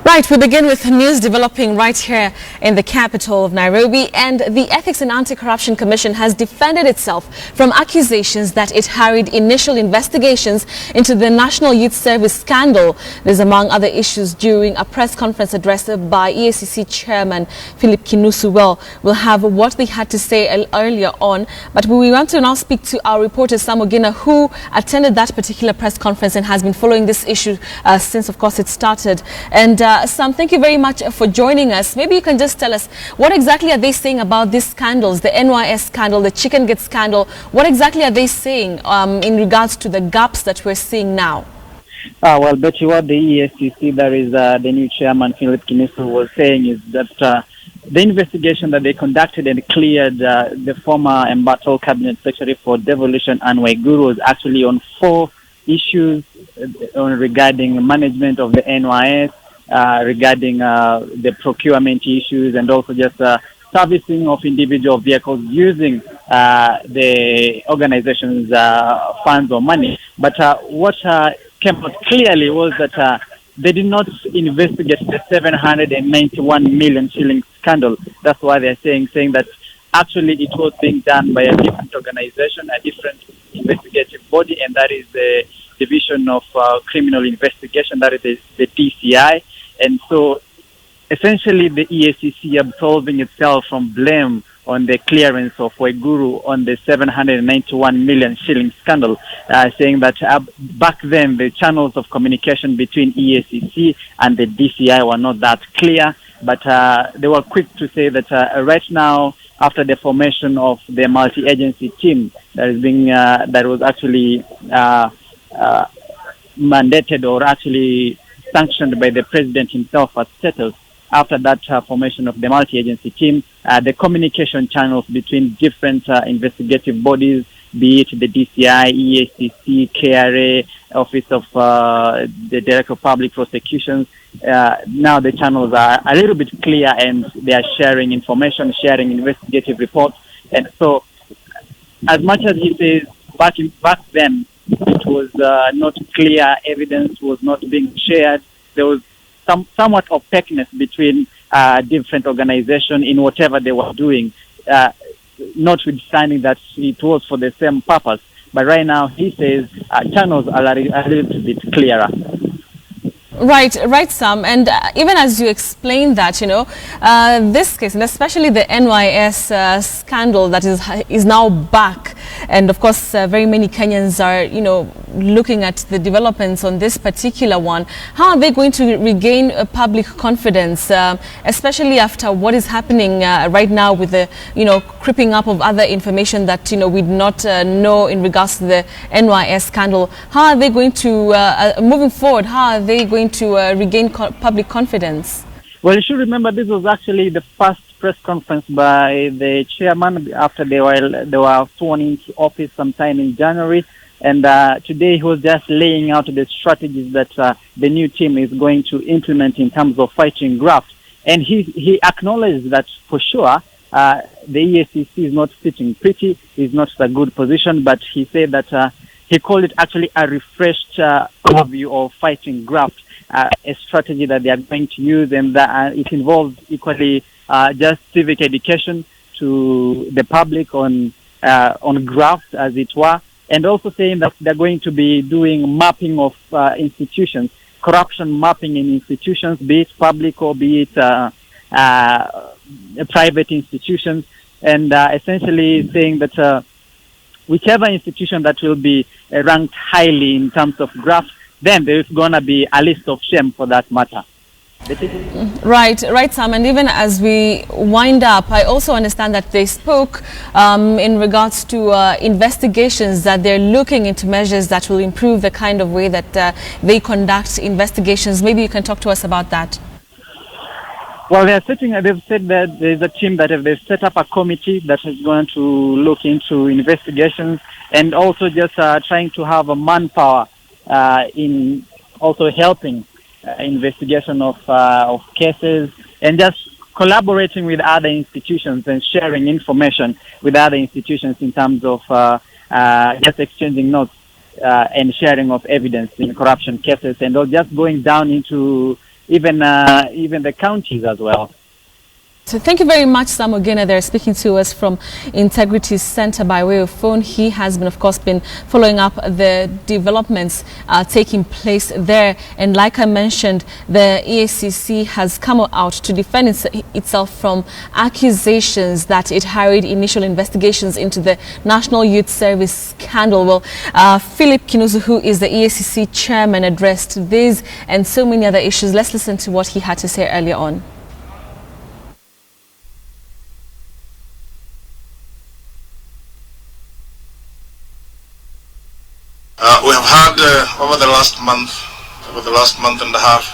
Right, we begin with news developing right here in the capital of Nairobi, and the Ethics and Anti-Corruption Commission has defended itself from accusations that it hurried initial investigations into the National Youth Service scandal. This among other issues during a press conference addressed by EACC Chairman Philip Kinusu. Well, we'll have what they had to say earlier on, but we want to now speak to our reporter Sam Ogina, who attended that particular press conference and has been following this issue since, of course, it started. And Sam, thank you very much for joining us. Maybe you can just tell us, what exactly are they saying about these scandals, the NYS scandal, the Chicken Gate scandal? What exactly are they saying in regards to the gaps that we're seeing now? Well, Betty, what the EACC, that is the new chairman, Philip Kinusu, was saying is that the investigation that they conducted and cleared the former embattled cabinet secretary for devolution, Waiguru, was actually on 4 issues regarding management of the NYS, regarding the procurement issues, and also just servicing of individual vehicles using the organization's funds or money. But what came out clearly was that they did not investigate the 791 million shilling scandal. That's why they're saying that actually it was being done by a different organization, a different investigative body, and that is the Division of Criminal Investigation, that is the DCI. And so essentially the EACC absolving itself from blame on the clearance of Waiguru on the 791 million shilling scandal, saying that back then the channels of communication between EACC and the DCI were not that clear, but they were quick to say that right now, after the formation of the multi-agency team that is being that was actually mandated or actually sanctioned by the president himself as settled. After that formation of the multi-agency team, the communication channels between different investigative bodies, be it the DCI, EACC, KRA, Office of the Director of Public Prosecutions, now the channels are a little bit clear and they are sharing information, sharing investigative reports. And so, as much as he says back then, it was not clear, evidence was not being shared. There was somewhat opaqueness between different organizations in whatever they were doing, notwithstanding that it was for the same purpose. But right now, he says channels are a little bit clearer. Right, Sam. And even as you explained that, this case, and especially the NYS scandal that is now back, and of course, very many Kenyans are, looking at the developments on this particular one. How are they going to regain public confidence, especially after what is happening right now with the, creeping up of other information that, we did not know in regards to the NYS scandal? How are they going to, moving forward, how are they going to regain public confidence? Well, you should remember this was actually the first press conference by the chairman after they were sworn into office sometime in January. And today he was just laying out the strategies that the new team is going to implement in terms of fighting graft. And he acknowledged that for sure the EACC is not sitting pretty, is not a good position, but he said that he called it actually a refreshed overview of fighting graft, a strategy that they are going to use, and that it involves equally just civic education to the public on graft, as it were, and also saying that they're going to be doing mapping of institutions, corruption mapping in institutions, be it public or be it private institutions, and essentially saying that whichever institution that will be ranked highly in terms of graft, then there's going to be a list of shame for that matter. Right, Sam. And even as we wind up, I also understand that they spoke in regards to investigations, that they're looking into measures that will improve the kind of way that they conduct investigations. Maybe you can talk to us about that. Well, they've said that there's a team that they've set up a committee that is going to look into investigations, and also just trying to have a manpower in also helping investigation of cases, and just collaborating with other institutions and sharing information with other institutions in terms of just exchanging notes and sharing of evidence in corruption cases, and just going down into even the counties as well. So thank you very much, Sam Ogena. They're speaking to us from Integrity Center by way of phone. He has been, of course, been following up the developments taking place there. And like I mentioned, the EACC has come out to defend itself from accusations that it hurried initial investigations into the National Youth Service scandal. Well, Philip Kinusu, who is the EACC chairman, addressed these and so many other issues. Let's listen to what he had to say earlier on. We have had over the last month and a half,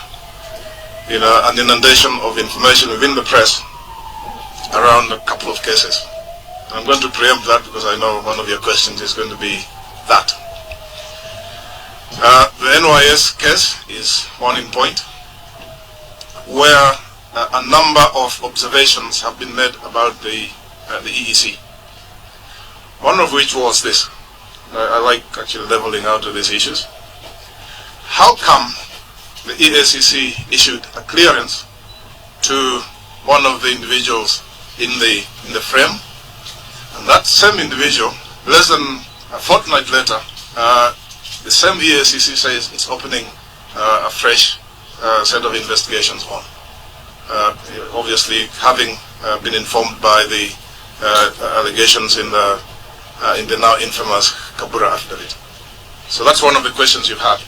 an inundation of information within the press around a couple of cases. I'm going to preempt that because I know one of your questions is going to be that. The NYS case is one in point, where a number of observations have been made about the EEC. One of which was this. I like actually leveling out of these issues. How come the EACC issued a clearance to one of the individuals in the frame, and that same individual, less than a fortnight later, the same EACC says it's opening a fresh set of investigations on. Obviously, having been informed by the allegations in the now infamous Kabura affidavit. So that's one of the questions you've had.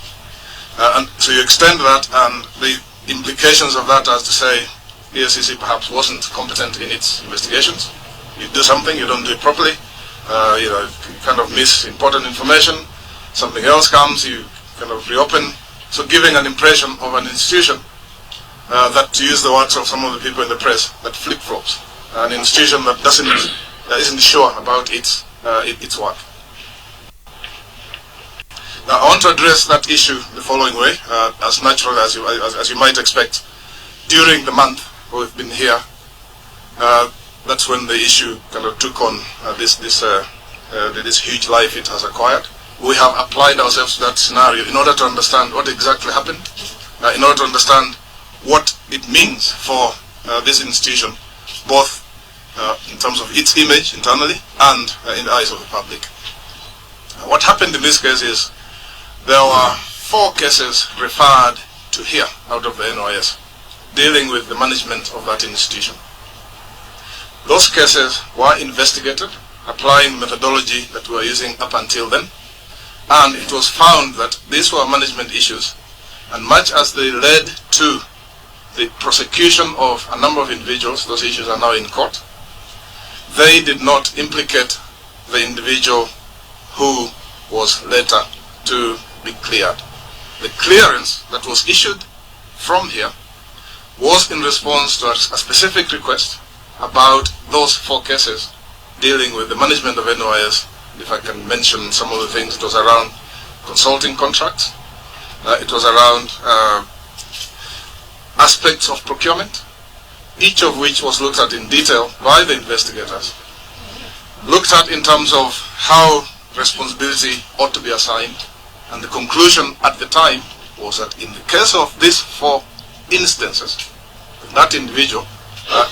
And so you extend that, and the implications of that as to say EACC perhaps wasn't competent in its investigations. You do something, you don't do it properly, you kind of miss important information, something else comes, you kind of reopen. So giving an impression of an institution that, to use the words of some of the people in the press, that flip-flops. An institution that isn't sure about its work. Now, I want to address that issue the following way, as natural as you might expect. During the month we've been here, that's when the issue kind of took on this huge life it has acquired. We have applied ourselves to that scenario in order to understand what exactly happened, in order to understand what it means for this institution, both in terms of its image internally and in the eyes of the public. What happened in this case is there were 4 cases referred to here out of the NYS dealing with the management of that institution. Those cases were investigated, applying methodology that we were using up until then, and it was found that these were management issues, and much as they led to the prosecution of a number of individuals, those issues are now in court, they did not implicate the individual who was later to be cleared. The clearance that was issued from here was in response to a specific request about those 4 cases dealing with the management of NYS. If I can mention some of the things, it was around consulting contracts, it was around aspects of procurement, each of which was looked at in detail by the investigators, looked at in terms of how responsibility ought to be assigned, and the conclusion at the time was that in the case of these 4 instances, that individual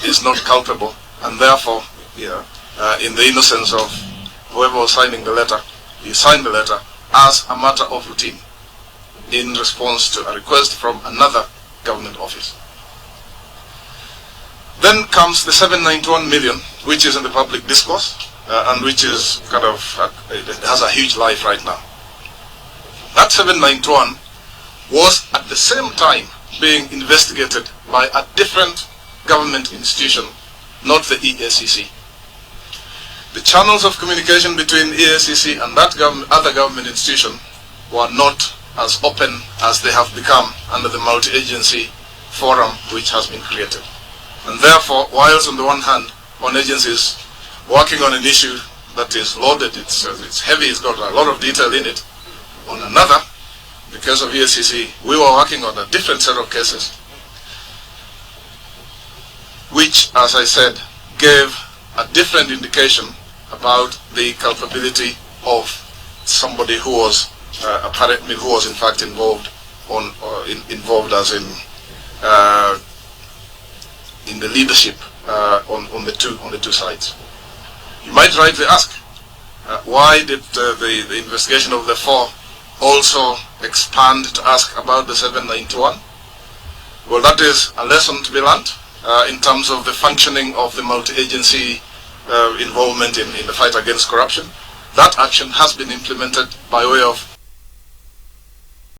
is not culpable, and therefore, in the innocence of whoever was signing the letter, he signed the letter as a matter of routine in response to a request from another government office. Then comes the 791 million, which is in the public discourse, and which is kind of, it has a huge life right now. That 791 was at the same time being investigated by a different government institution, not the EACC. The channels of communication between EACC and that other government institution were not as open as they have become under the multi-agency forum which has been created. And therefore, whilst on the one hand, one agency is working on an issue that is loaded, it's heavy, it's got a lot of detail in it, on another, because of EACC, we were working on a different set of cases, which, as I said, gave a different indication about the culpability of somebody who was apparently, who was in fact involved as in in the leadership on the two sides. You might rightly ask, why did the investigation of the 4 also expand to ask about the 791? Well, that is a lesson to be learned in terms of the functioning of the multi-agency involvement in the fight against corruption. That action has been implemented by way of